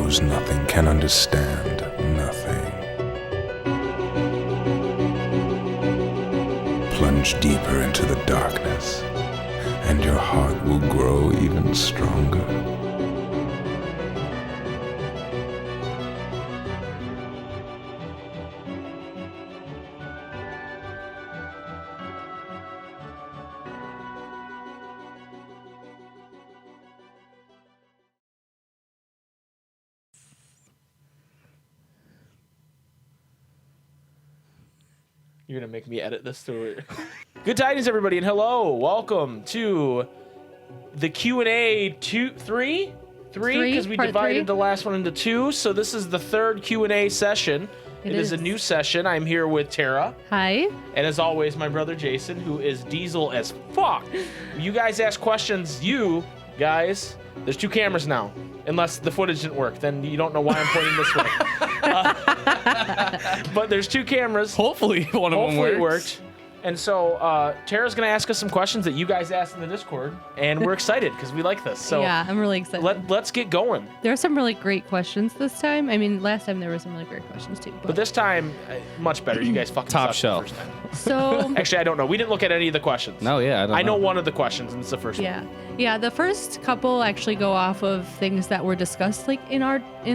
knows nothing, can understand nothing. Plunge deeper into the darkness, and your heart will grow even stronger. You're gonna make me edit this through. Good tidings, everybody, and hello, welcome to the Q&A three, because we divided the last one into two. So this is the third Q&A session. It is a new session. I'm here with Tara. Hi. And as always, my brother Jason, who is diesel as fuck. You guys ask questions. You guys, there's two cameras now. Unless the footage didn't work, then you don't know why I'm pointing this way. But there's two cameras. Hopefully one of them works. Hopefully it worked. And so Tara's going to ask us some questions that you guys asked in the Discord, and we're excited because we like this. So yeah, I'm really excited. Let's get going. There are some really great questions this time. I mean, last time there were some really great questions too. But this time, much better. You guys fucking Top sucked shelf. the first time. So Actually, I don't know. We didn't look at any of the questions. No, yeah, I know one of the questions, and it's the first one. Yeah. The first couple actually go off of things that were discussed, like in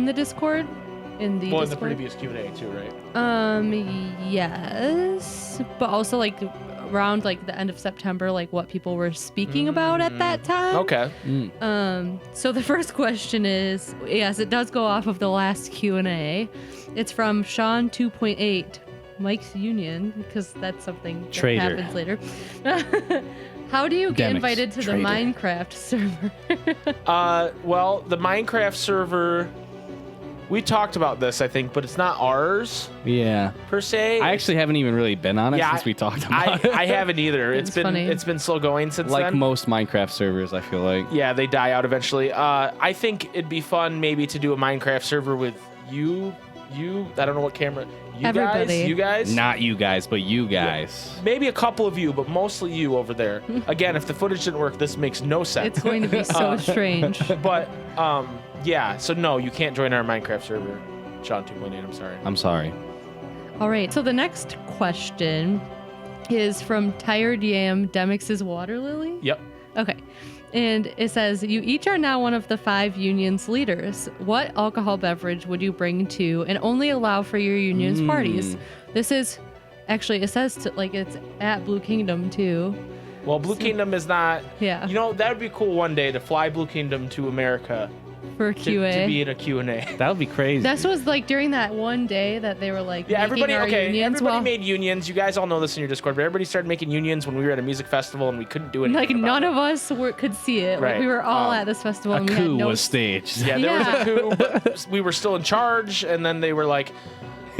the Discord. In the Discord. Discord. In the previous Q&A too, right? Yes, but also like around like the end of September, like what people were speaking about at that time. Okay. So the first question is, yes, it does go off of the last Q&A. It's from Sean 2.8, Mike's Union, because that's something that Trader. happens later. How do you get Demix. invited to Trader. the Minecraft server? Well, the Minecraft server, we talked about this, I think, but it's not ours Yeah. per se. I actually haven't even really been on it since we talked about it. I haven't either. It's funny. It's been slow going since Like then. most Minecraft servers, I feel like. Yeah, they die out eventually. I think it'd be fun maybe to do a Minecraft server with you. I don't know what camera. Everybody. You guys. Not you guys, but you guys. Maybe a couple of you, but mostly you over there. Again, if the footage didn't work, this makes no sense. It's going to be so strange. But yeah. So no, you can't join our Minecraft server. Sean 2.8. I'm sorry. I'm sorry. All right. So the next question is from Tired Yam Demix's Water Lily. Yep. Okay. And it says, you each are now one of the 5 union's leaders. What alcohol beverage would you bring to and only allow for your union's parties? This is, actually, it says it's at Blue Kingdom too. Well, Blue Kingdom is not. Yeah. You know, that would be cool one day to fly Blue Kingdom to America For QA. to be in a Q&A. That would be crazy. This was like during that one day that they were like, Yeah, making our unions. everybody made unions. You guys all know this in your Discord, but everybody started making unions when we were at a music festival and we couldn't do anything. Like none of us could see it. Right. Like we were all at this festival a and we had coup no was staged. Yeah, there was Yeah. a coup, but we were still in charge, and then they were like,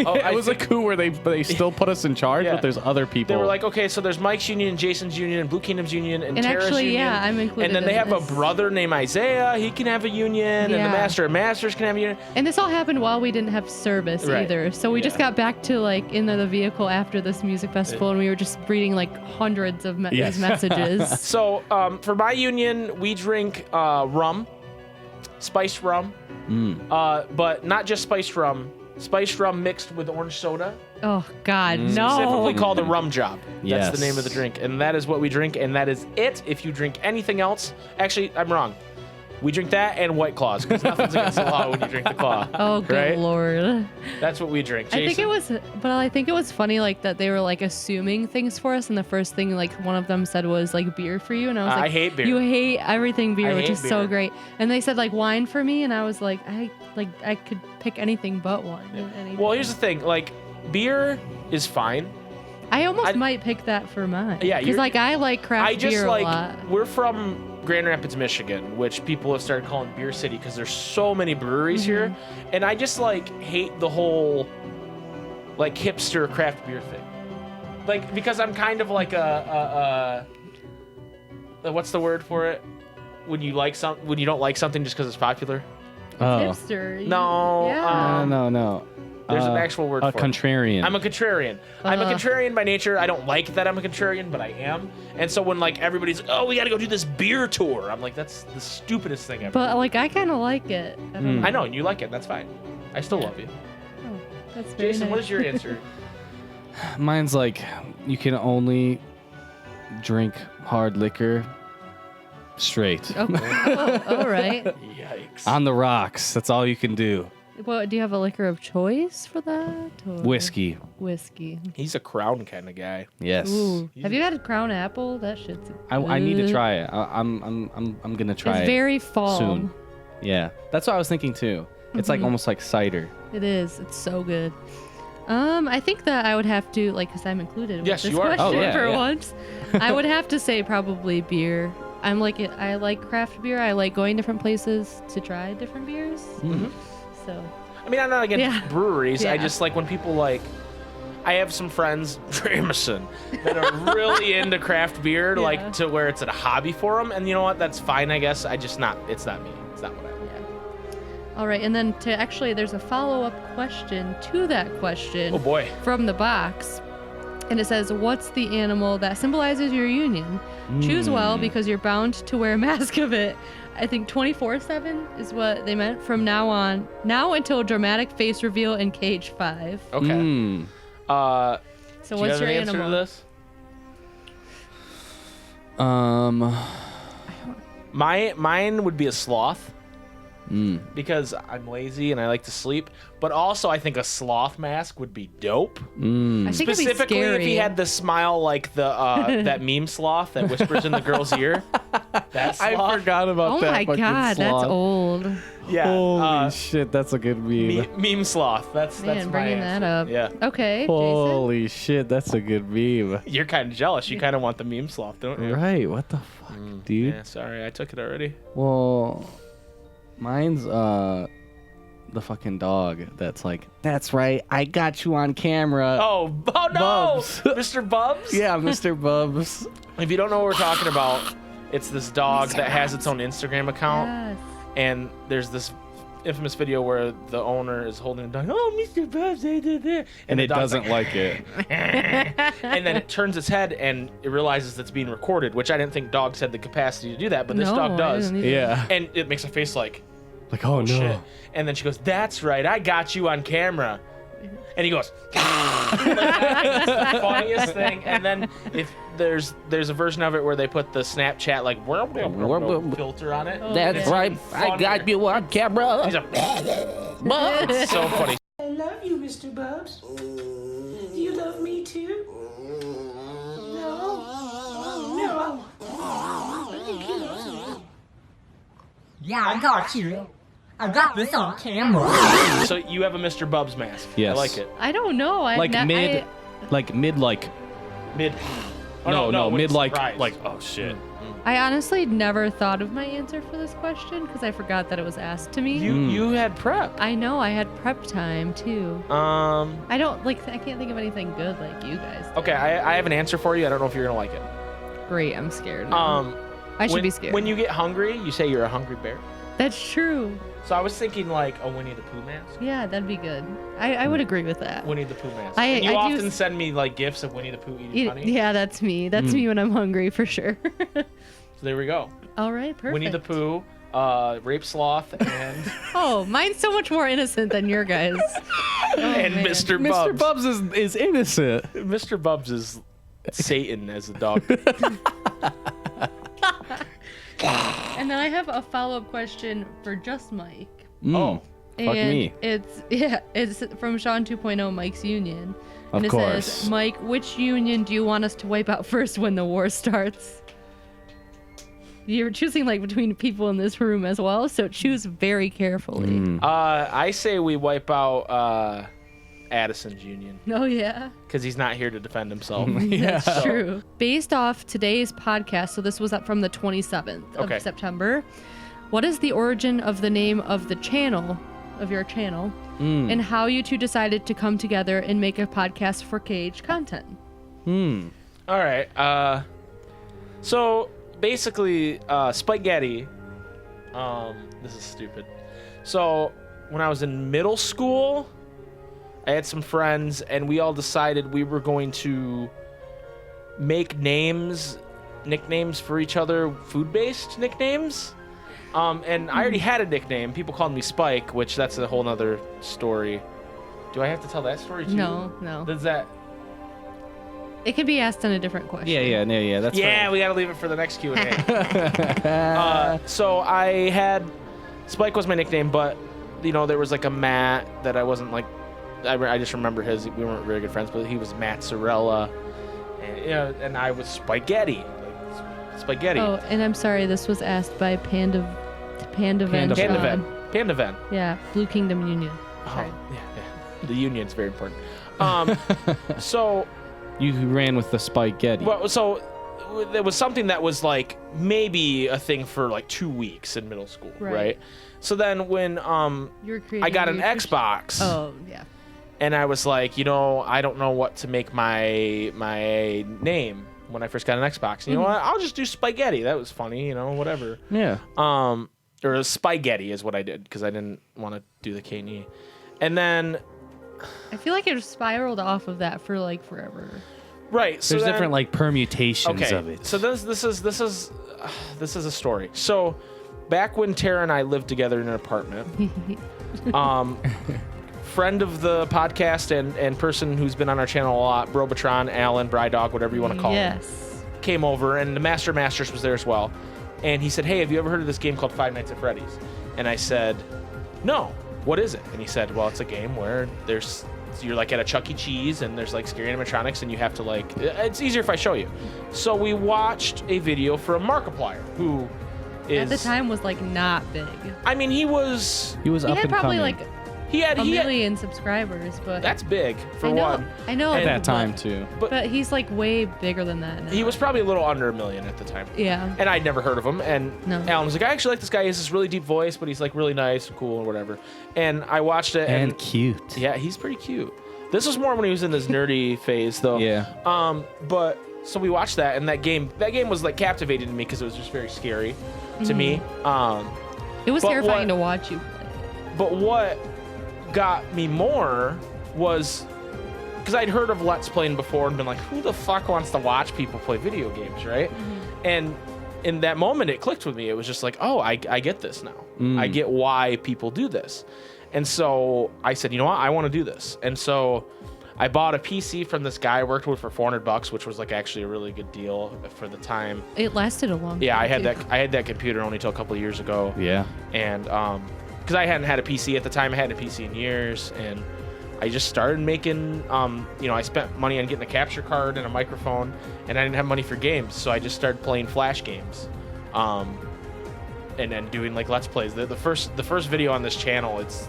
oh, It was a coup where they still put us in charge, Yeah. but there's other people. they were like, okay, so there's Mike's union, Jason's union, and Blue Kingdom's union, and And Tara's actually, union. yeah, I'm included And then they in have a this. brother named Isaiah. He can have a union, and the Yeah. Master of Masters can have a union. And this all happened while we didn't have service Right. either. So we just Yeah. got back to like in the vehicle after this music festival and we were just reading like hundreds of Yes. these messages. So for my union, we drink rum, spiced rum, but not just spiced rum. Spiced rum mixed with orange soda. Oh God, Specifically no. called a rum job. That's Yes. the name of the drink. And that is what we drink, and that is it. If you drink anything else, actually, I'm wrong. We drink that and White Claws, because nothing's against the law when you drink the claw. Oh good right? Lord. That's what we drink. I Jason. think it was funny like that they were like assuming things for us and the first thing like one of them said was like beer for you and I was like I hate beer. You hate everything beer, I which hate is so beer. great. And they said like wine for me and I was like I could pick anything but wine. Anything. Well, here's the thing. Like, beer is fine. I almost might pick that for mine. Yeah, because you're- like I like craft I just beer like, a lot. we're from Grand Rapids, Michigan, which people have started calling Beer City because there's so many breweries here. And I just like hate the whole like hipster craft beer thing. Like, because I'm kind of like a what's the word for it? When you don't like something just because it's popular? Oh. Hipster. No, Yeah. No. There's an actual word A for it. contrarian. I'm a contrarian. I'm a contrarian by nature. I don't like that I'm a contrarian, but I am. And so when like everybody's, oh, we got to go do this beer tour, I'm like, that's the stupidest thing ever. But like I kind of like it. I don't know. I know, and you like it. That's fine. I still love you. Oh, that's very Jason, nice. what is your answer? Mine's like you can only drink hard liquor straight. Oh, all right. Yikes. On the rocks. That's all you can do. Well, do you have a liquor of choice for that? Or? Whiskey. Whiskey. He's a Crown kind of guy. Yes. Ooh. Have you had Crown Apple? That shit's. I need to good. try it. I'm gonna try It's it very fall. soon. Yeah, that's what I was thinking too. It's like almost like cider. It is. It's so good. I think that I would have to like, cause I'm included Yes, with this you are. question Oh, yeah, for yeah. once. I would have to say probably beer. I like craft beer. I like going different places to try different beers. Mm-hmm. So. I mean, I'm not against Yeah. breweries. I Yeah. just like when people like. I have some friends, Jameson, that are really into craft beer, Yeah. like to where it's a hobby for them. And you know what? That's fine, I guess. It's not me. It's not what I like. All right, and then there's a follow-up question to that question Oh boy. from the box. And it says, what's the animal that symbolizes your union? Choose well because you're bound to wear a mask of it. I think 24/7 is what they meant from now until dramatic face reveal in Cage 5. Okay. Mm. So Do you what's have your an answer animal? to this? Mine would be a sloth. Because I'm lazy and I like to sleep, but also I think a sloth mask would be dope. I think it'd be Specifically, if scary. he had the smile like the that meme sloth that whispers in the girl's ear. That sloth. I forgot about Oh that. my fucking god, that's sloth. old. Yeah. Holy shit, that's a good meme. Meme sloth. That's Man, my bringing that answer. up. Yeah. Okay, Holy shit, that's a good meme. You're kind of jealous. You kind of want the meme sloth, don't you? Right? What the fuck, dude? Yeah. Sorry, I took it already. Well, mine's the fucking dog that's like, that's right, I got you on camera. Oh no, Bubs. Mr. Bubs. Yeah, Mr. Bubs. If you don't know what we're talking about, it's this dog that has its own Instagram account. Yes. And there's this infamous video where the owner is holding the dog. Oh, Mr. Bubs, they did that. And the it dog's doesn't like it. and then it turns its head and it realizes it's being recorded, which I didn't think dogs had the capacity to do that, but this No, dog I does. didn't either. Yeah. And it makes a face like, Like, oh, no. shit. And then she goes, that's right, I got you on camera. And he goes, like, it's the funniest thing. And then if there's a version of it where they put the Snapchat like filter on it. Oh, That's yeah. right, I got you on camera. He's a, it's so funny. I love you, Mr. Bubs. Do you love me too? No. Oh, no. I think he loves me. Yeah, I got you. I got this on camera. So you have a Mr. Bubs mask. Yes. I like it. I don't know. Like mid, Mid. mid like, surprise. oh shit. I honestly never thought of my answer for this question because I forgot that it was asked to me. You had prep. I know I had prep time too. I don't like. I can't think of anything good like you guys. did. Okay, I have an answer for you. I don't know if you're gonna like it. Great. I'm scared. now. I should be scared. When you get hungry, you say you're a hungry bear. That's true. So I was thinking like a Winnie the Pooh mask. Yeah, that'd be good. I would agree with that. Winnie the Pooh mask. I- And you I do often s- send me like gifs of Winnie the Pooh eating honey. Yeah, that's me. That's me when I'm hungry for sure. So there we go. All right, perfect. Winnie the Pooh, rape sloth, and Oh, mine's so much more innocent than your guys. and man. Mr. Bubs. Mr. Bubs is innocent. Mr. Bubs is Satan as a dog. And then I have a follow-up question for just Mike. Oh, Fuck And me. It's from Sean 2.0, Mike's union. Of And it course. says, Mike, which union do you want us to wipe out first when the war starts? You're choosing like between people in this room as well, so choose very carefully. I say we wipe out Addison's union Oh yeah. because he's not here to defend himself. That's true. Based off today's podcast, so this was up from the 27th Okay. of September. What is the origin of the name of the channel, of your channel, and how you two decided to come together and make a podcast for Cage content? All right. So basically, SpikeGhetti. This is stupid. So when I was in middle school, I had some friends, and we all decided we were going to make nicknames for each other, food-based nicknames. And I already had a nickname. People called me Spike, which that's a whole nother story. Do I have to tell that story too? No. Does that? It can be asked in a different question. Yeah. That's Yeah, fine. we gotta leave it for the next Q&A. So I had Spike was my nickname, but there was like a Matt that I wasn't like. I just remember his. We weren't very good friends, but he was Matt Sorella, and I was SpikeGhetti. SpikeGhetti. Oh, and I'm sorry, this was asked by Pandaven. Pandaven. Yeah, Blue Kingdom Union. Oh, yeah. The union's very important. So You ran with the SpikeGhetti. well, so there was something that was like maybe a thing for like 2 weeks in middle school, right? So then when You're creating I got an research- Xbox, Oh, yeah. and I was like, I don't know what to make my name when I first got an Xbox. You know what? I'll just do SpikeGhetti. That was funny, whatever. Yeah. Or SpikeGhetti is what I did because I didn't want to do the K&E. And then I feel like it spiraled off of that for like forever. right, so There's then, different like permutations okay, of it. so this is a story. So back when Tara and I lived together in an apartment, friend of the podcast and person who's been on our channel a lot, Brobatron, Alan, Brydog, whatever you want to call him, Yes. came over, and the Master Masters was there as well. And he said, hey, have you ever heard of this game called Five Nights at Freddy's? And I said, no. What is it? And he said, well, it's a game where you're like at a Chuck E. Cheese, and there's like scary animatronics, and you have to like, it's easier if I show you. So we watched a video from Markiplier, who is... At the time was like not big. I mean, he was... He was He up had and probably coming like He had... a million subscribers, but That's big, for I know, one. I know. at that but- time too. But he's like way bigger than that now. He was probably a little under a million at the time. Yeah. And I'd never heard of him. And No. Alan was like, I actually like this guy. He has this really deep voice, but he's like really nice and cool and whatever. And I watched it. And cute. Yeah, he's pretty cute. This was more when he was in his nerdy phase, though. Yeah. But so we watched that, and that game was like captivating to me because it was just very scary to me. It was but terrifying what- to watch you play. But what got me more was because I'd heard of Let's Playing before and been like, who the fuck wants to watch people play video games, right? And in that moment, it clicked with me. It was just like, oh, I get this now. I get why people do this. And so I said, you know what? I want to do this. And so I bought a PC from this guy I worked with for $400, which was like actually a really good deal for the time. It lasted a long time. Yeah, I had too. that computer only till a couple of years ago. Yeah. And because I hadn't had a PC at the time, I hadn't had a PC in years, and I just started making. I spent money on getting a capture card and a microphone, and I didn't have money for games, so I just started playing Flash games, and then doing like Let's Plays. The first video on this channel, it's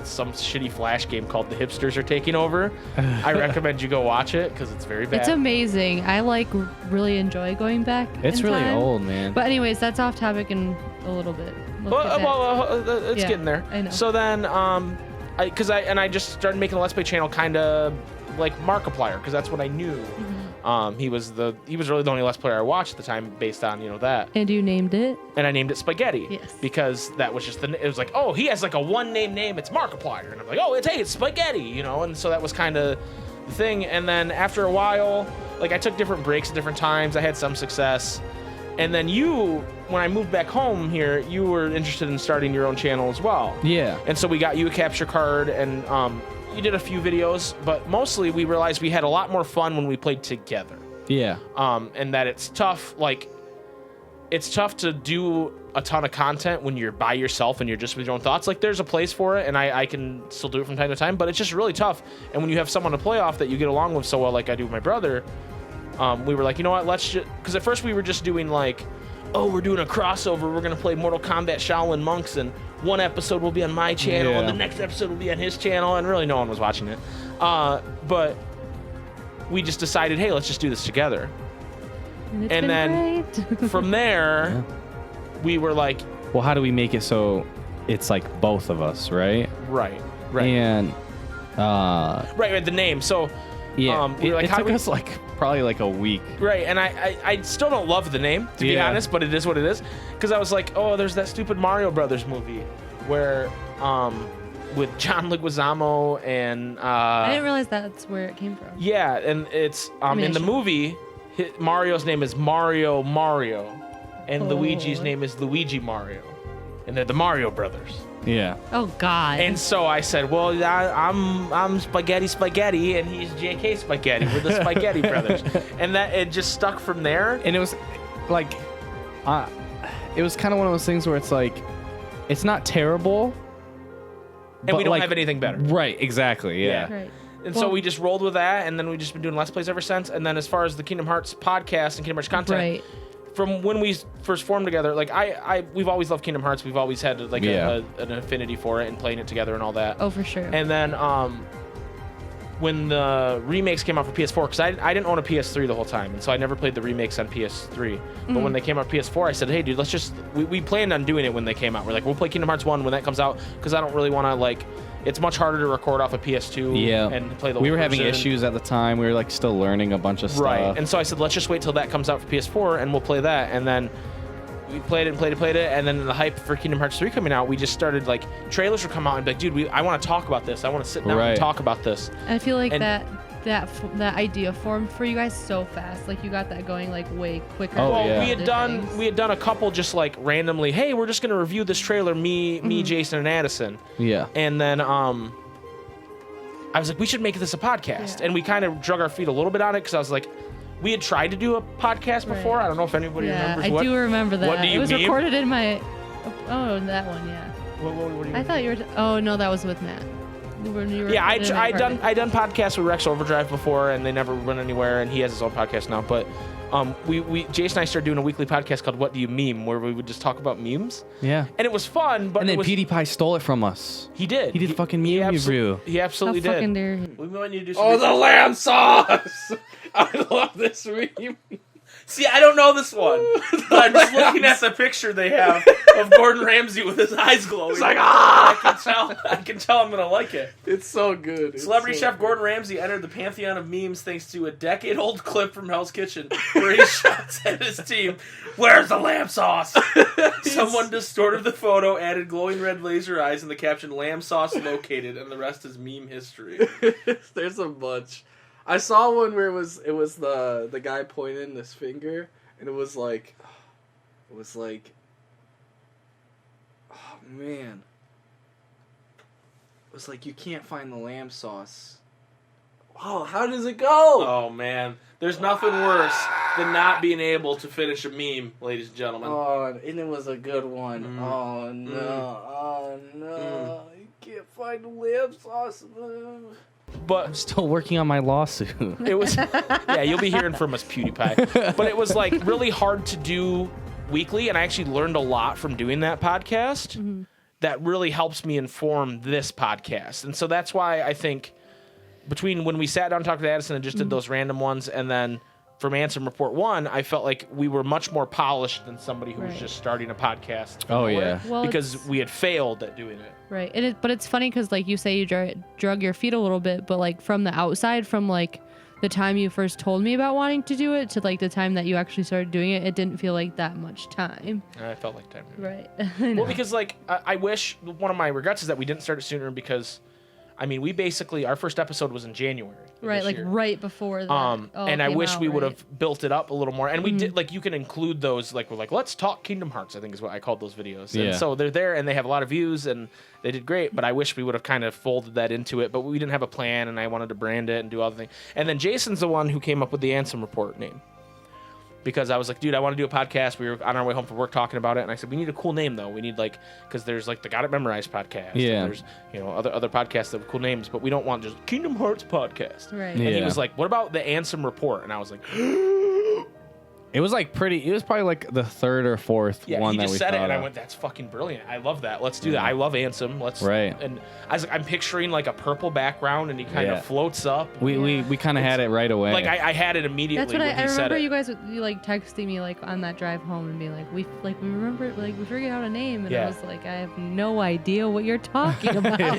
some shitty Flash game called The Hipsters Are Taking Over. I recommend you go watch it because it's very bad. It's amazing. I really enjoy going back. It's in really time. old, man. But anyways, that's off topic in a little bit. We'll get back. It's Yeah, getting there. I know. So then, I just started making a Let's Play channel, kind of like Markiplier, because that's what I knew. Mm-hmm. He was really the only Let's Player I watched at the time, based on that. And you named it? And I named it SpikeGhetti. Yes. Because that was just it was like, oh, he has like a one name. It's Markiplier, and I'm like, oh, it's SpikeGhetti, and so that was kind of the thing. And then after a while, like I took different breaks at different times. I had some success. And then when I moved back home here, you were interested in starting your own channel as well. Yeah. And so we got you a capture card, and you did a few videos, but mostly we realized we had a lot more fun when we played together. Yeah. And that it's tough to do a ton of content when you're by yourself and you're just with your own thoughts. Like there's a place for it, and I can still do it from time to time, but it's just really tough. And when you have someone to play off that you get along with so well, like I do with my brother, we were like, you know what, let's just, because at first we were just doing like, oh, we're doing a crossover, we're going to play Mortal Kombat Shaolin Monks, and one episode will be on my channel, and the next episode will be on his channel, and really no one was watching it. But we just decided, hey, let's just do this together. And, it's And been then great. from there, we were like, Well, how do we make it so it's like both of us, right? right. And Right, the name. So, yeah, we were like, it how took do we... us like probably like a week. Right, and I still don't love the name, to be Yeah. honest, but it is what it is. Because I was like, oh, there's that stupid Mario Brothers movie where with John Leguizamo and I didn't realize that's where it came from. yeah, and it's in the movie Mario's name is Mario, and Luigi's name is Luigi Mario, and they're the Mario brothers. Yeah. Oh God. And so I said, well, I'm Spikegghetti, and he's J.K. Spikegghetti. We're the Spikegghetti brothers, and that it just stuck from there. And it was like, it was kind of one of those things where it's like, it's not terrible, And we don't like, have anything better. Right, exactly, yeah. Right. And so we just rolled with that, and then we've just been doing Let's Plays ever since. And then as far as the Kingdom Hearts podcast and Kingdom Hearts content, Right. from when we first formed together, like we've always loved Kingdom Hearts. We've always had like an affinity for it and playing it together and all that. Oh, for sure. And then when the remakes came out for PS4, because I didn't own a PS3 the whole time, and so I never played the remakes on PS3. But when they came out PS4, I said, hey, dude, let's just... We planned on doing it when they came out. We're like, we'll play Kingdom Hearts 1 when that comes out, because I don't really want to, like... It's much harder to record off a PS2 and play the We were old having version. issues at the time. We were like still learning a bunch of stuff. Right. And so I said, let's just wait till that comes out for PS4, and we'll play that. And then we played it, and then the hype for Kingdom Hearts 3 coming out, we just started, like... Trailers would come out and be like, dude, I want to talk about this. I want to sit down and talk about this. I feel like And- that idea formed for you guys so fast. Like you got that going like way quicker. Oh, Well, yeah. we had done a couple just like randomly. Hey, we're just gonna review this trailer. Me, Jason, and Addison. Yeah. And then I was like, we should make this a podcast. And we kind of drug our feet a little bit on it because I was like, we had tried to do a podcast before. Right. I don't know if anybody remembers. I do remember that. What do you it was meme? recorded in my. Oh, that one, yeah. What do you I thought you were. Oh no, that was with Matt. Yeah, I done podcasts with Rex Overdrive before, and they never went anywhere. And he has his own podcast now. But Jason and I started doing a weekly podcast called "What Do You Meme," where we would just talk about memes. Yeah. And it was fun, but And then it was, PewDiePie stole it from us. he did. He did fucking meme review. He absolutely How fucking did. dare he? We might need to do some Oh, the lamb sauce! I love this meme. See, I don't know this one. But I'm just looking at the picture they have of Gordon Ramsay with his eyes glowing. It's like, I can tell I'm going to like it. It's so good. Celebrity chef Gordon Ramsay entered the pantheon of memes thanks to a decade-old clip from Hell's Kitchen where he shouts at his team, "Where's the lamb sauce?" Someone distorted the photo, added glowing red laser eyes, and the caption, "Lamb sauce located," and the rest is meme history. There's a bunch. I saw one where it was the guy pointing this finger, and it was like, oh man, it was like you can't find the lamb sauce. Oh, how does it go? Oh, man. There's nothing worse than not being able to finish a meme, ladies and gentlemen. Oh, and it was a good one. Oh no, you can't find the lamb sauce. But I'm still working on my lawsuit. it was, yeah, you'll be hearing from us, PewDiePie. But it was like really hard to do weekly, and I actually learned a lot from doing that podcast. That really helps me inform this podcast, and so that's why I think between when we sat down and talked to Addison and just did those random ones, and then from Ansem Report 1, I felt like we were much more polished than somebody who was just starting a podcast. Oh, yeah. Well, because it's- we had failed at doing it. Right. But it's funny because like you say you drug your feet a little bit, but like from the outside, from like the time you first told me about wanting to do it to like the time that you actually started doing it, it didn't feel like that much time. I felt like time. Right. Well, because like I wish, one of my regrets is that we didn't start it sooner, because I mean, we basically, our first episode was in January. of Right, this like year. right before that. And I came wish out, we would right? have built it up a little more. And we did, like, you can include those, like, we're like, let's talk Kingdom Hearts, I think is what I called those videos. Yeah. And so they're there and they have a lot of views and they did great, but I wish we would have kind of folded that into it, but we didn't have a plan and I wanted to brand it and do all the things. And then Jason's the one who came up with the Ansem Report name. Because I was like, dude, I want to do a podcast. We were on our way home from work talking about it, and I said, we need a cool name though. We need like, because there's like the Got It Memorized podcast. and Yeah. there's other podcasts that have cool names, but we don't want just Kingdom Hearts podcast. Right. And he Yeah. was like, what about the Ansem Report? And I was like, It was like it was probably like the third or fourth yeah. one He that just we said it, thought and I of. went, that's fucking brilliant. I love that. Let's do that. I love Ansem. Let's Right. And I was like, I'm picturing like a purple background, and he kind Yeah. of floats up. We kind of had it right away. Like I had it immediately. That's what when I he said remember. it. You guys, you like texting me like on that drive home and being like, we remember, like we figured out a name, and I Yeah. was like, I have no idea what you're talking about.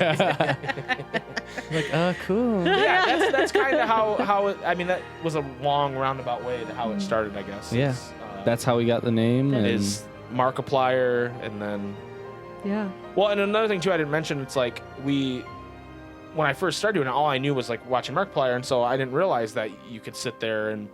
like, cool. Yeah, that's kind of how it, I mean, that was a long roundabout way to how it started, I guess. Yeah. It's, That's how we got the name. it And is Markiplier, and then Yeah. Well, and another thing too, I didn't mention. It's like when I first started doing it, all I knew was like watching Markiplier, and so I didn't realize that you could sit there and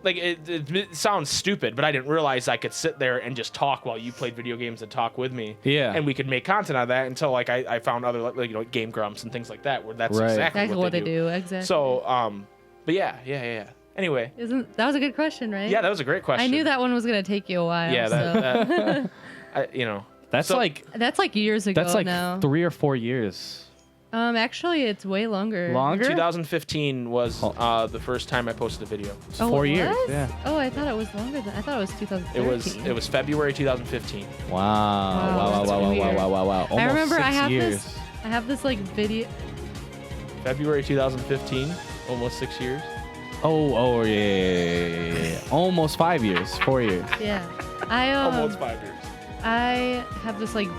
like it sounds stupid, but I didn't realize I could sit there and just talk while you played video games and talk with me. Yeah. And we could make content out of that until like I found other like Game Grumps and things like that where that's Right. exactly what they do. Exactly. So but yeah. Anyway, that was a good question, right? yeah, that was a great question. I knew that one was gonna take you a while. Yeah, so. That's So- like That's like years ago that's like now. 3 or 4 years. Actually, it's way longer. Longer? 2015 was the first time I posted a video. Oh, 4 it years. was? Yeah. Oh, I thought it was longer than. I thought it was 2013. It was February 2015, Wow. that's weird. Wow. Almost I remember 6 I have years. this. I have this like video. February 2015, almost 6 years. Oh, yeah. Almost 5 years. 4 years. Yeah. I Almost 5 years. I have this like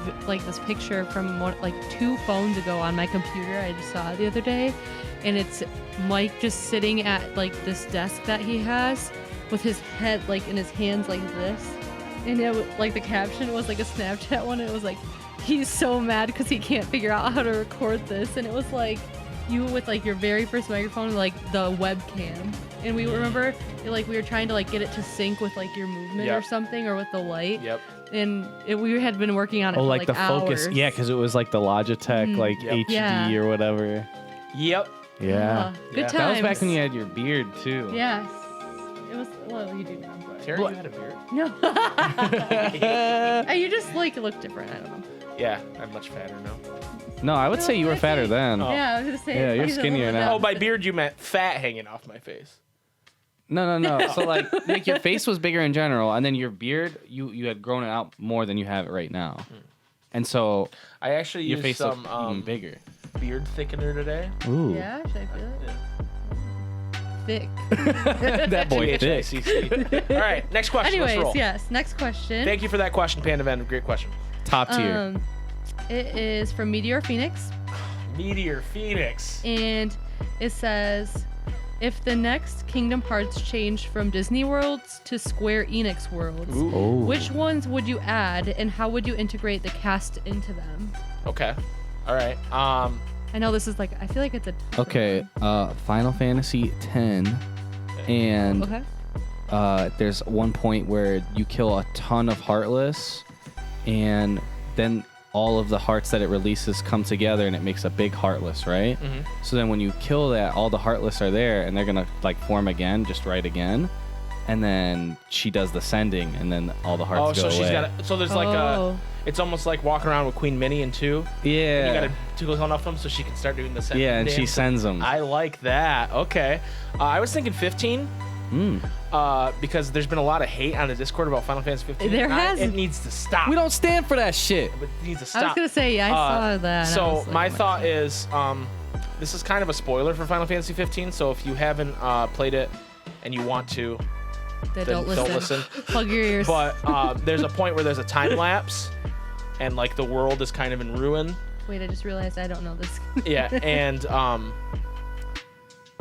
this picture from like 2 phones ago on my computer. I just saw it the other day, and it's Mike just sitting at like this desk that he has with his head like in his hands like this, and like the caption was like a Snapchat one. And it was like, he's so mad because he can't figure out how to record this, and it was like you with like your very first microphone, like the webcam, and we remember like we were trying to like get it to sync with like your movement or Yep. something or with the light. Yep. And we had been working on it Oh, for like the focus. hours. Yeah, because it was like the Logitech, like Yep. HD Yeah. or whatever. Yep. Yeah. Good Yeah. times. That was back when you had your beard too. Yes. It was. Well, you do now. But. Terry, you had a beard. No. You just like look different. I don't know. Yeah, I'm much fatter now. No, I would say you were fatter then. Oh. Yeah, I was gonna say. Yeah, you're he's a skinnier little now. Oh, by beard you meant fat hanging off my face. No. So like your face was bigger in general, and then your beard, you had grown it out more than you have it right now, and so I actually your used face some looked even bigger. beard thickener today. Ooh. Yeah, should I feel it? Thick. That boy thick. THICC. All right, next question. Let's roll. Anyways, yes. Next question. Thank you for that question, Panda Van. Great question. Top tier. It is from Meteor Phoenix, Meteor Phoenix. and it says, if the next Kingdom Hearts changed from Disney Worlds to Square Enix Worlds, Ooh. which ones would you add, and how would you integrate the cast into them? Okay. All right. I know this is like, I feel like it's a Okay, Final Fantasy X, and Okay. there's one point where you kill a ton of Heartless, and then all of the hearts that it releases come together and it makes a big Heartless, right? Mhm. So then when you kill that, all the Heartless are there and they're gonna like form again, just right again. And then she does the sending, and then all the hearts Oh, go so away. she's got. So there's like a. It's almost like walking around with Queen Minnie in 2. Yeah. You gotta tickle enough of them so she can start doing the sending. Yeah, and she dance. sends them. I like that. Okay. I was thinking 15. Because there's been a lot of hate on the Discord about Final Fantasy 15. There and has. It needs to stop. We don't stand for that shit. It needs to I stop. was gonna say, I saw that. and I So was like, my oh thought God. is, this is kind of a spoiler for Final Fantasy 15. So if you haven't played it and you want to, Then then don't listen. Plug your ears. But there's a point where there's a time lapse, and like the world is kind of in ruin. Wait, I just realized I don't know this. Yeah, and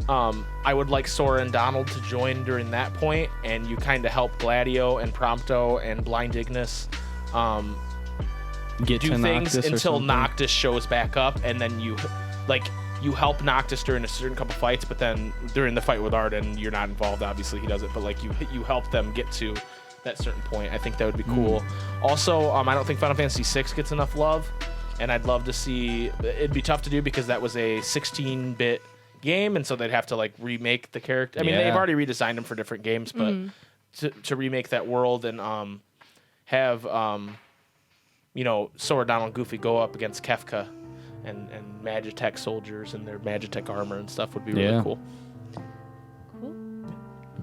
I would like Sora and Donald to join during that point, and you kind of help Gladio and Prompto and Blind Ignis Get do to things Noctis or until something. Noctis shows back up, and then you help Noctis during a certain couple fights, but then during the fight with Arden, you're not involved. Obviously, he does it, but like you help them get to that certain point. I think that would be cool. Also, I don't think Final Fantasy VI gets enough love, and I'd love to see. It'd be tough to do because that was a 16-bit game, and so they'd have to like remake the character. I mean, Yeah. they've already redesigned them for different games, but to remake that world and have Sora, Donald, and Goofy go up against Kefka and Magitech soldiers and their Magitech armor and stuff would be really Yeah. cool. Cool.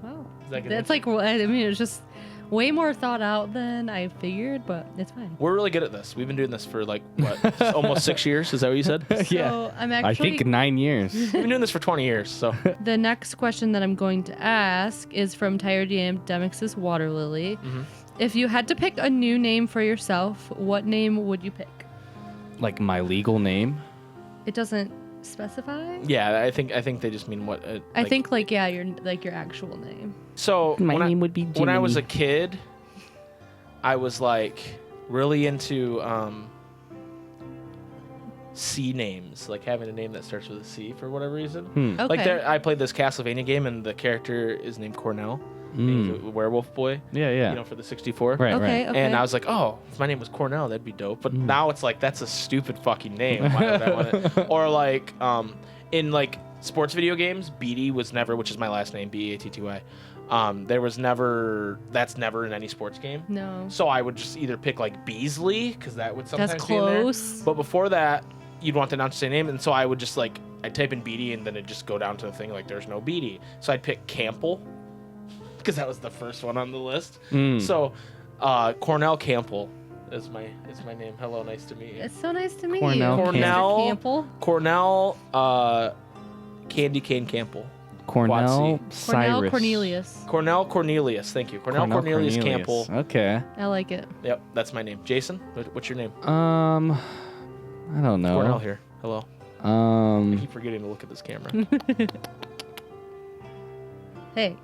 Wow. Is that good That's answer? like, I mean, it's just way more thought out than I figured, but it's fine. We're really good at this. We've been doing this for like what, almost 6 years. Is that what you said? We've So I'm I actually. think 9 years. been doing this for 20 years. So The next question that I'm going to ask is from Tired Demix's Water Lily. Mm-hmm. If you had to pick a new name for yourself, what name would you pick? Like my legal name. It doesn't specify. yeah, I think they just mean what. I think your actual name. so. My when name would be When I was a Jiminy. kid, I was like, really into C names, like having a name that starts with a C for whatever reason. Like I played this Castlevania game, and the character is named Cornell. He's a werewolf boy. Yeah. You know, for the 64. Right. Okay. And I was like, oh, if my name was Cornell, that'd be dope. But now it's like, that's a stupid fucking name. Why would I want it? Or like, in like sports video games, Beatty was never, which is my last name, Beatty. That's never in any sports game. No. So I would just either pick like Beasley, because that would sometimes That's be in there. close. But before that, you'd want to announce the same name, and so I would just like, I'd type in Beatty, and then it'd just go down to the thing like there's no Beatty. So I'd pick Campbell, because that was the first one on the list. So Cornell Campbell is my name. Hello, nice to meet you. It's so nice to meet Cornell you. Cornell Campbell. Cornell Candy Cane Campbell. Cornell Quatsi. Cyrus. Cornell Cornelius. Cornell Cornelius. Thank you. Cornell Cornelius Campbell. Okay. I like it. Yep, that's my name. Jason, what's your name? I don't know. Cornell here. Hello. I Um, keep forgetting to look at this camera. Hey.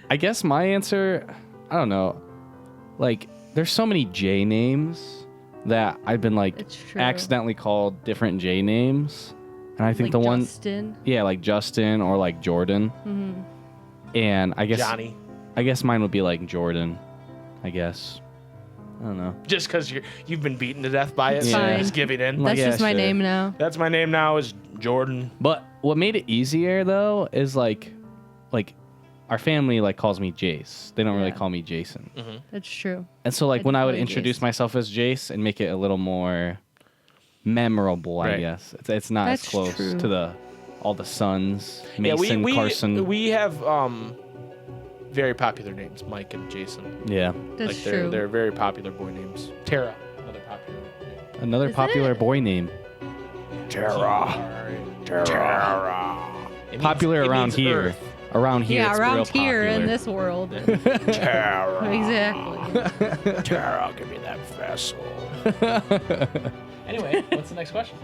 I guess my answer, I don't know. Like, there's so many J names that I've been like It's true. accidentally called different J names, and I think Like the one, Justin. yeah, like Justin or like Jordan, and I guess Johnny. I guess mine would be like Jordan. I guess. I don't know. Just because you've been beaten to death by it, It's so you're fine. just giving in. Like, That's yeah, just my sure. name now. That's my name now is Jordan. But what made it easier though is like our family like calls me Jace. They don't really Yeah. call me Jason. That's true. And so like I when I would call you introduce Jace. myself as Jace and make it a little more memorable, I Right. guess. It's not as That's close true. to all the sons, Mason, Carson. We have very popular names, Mike and Jason. Yeah. That's like true. they're very popular boy names. Tara, another popular name. Another Is popular it? boy name. Tara. It means- Popular it around means here. Earth. Around here, Yeah, it's around real here in popular. this world. Tara. Exactly. Tara, give me that vessel. Anyway, what's the next question?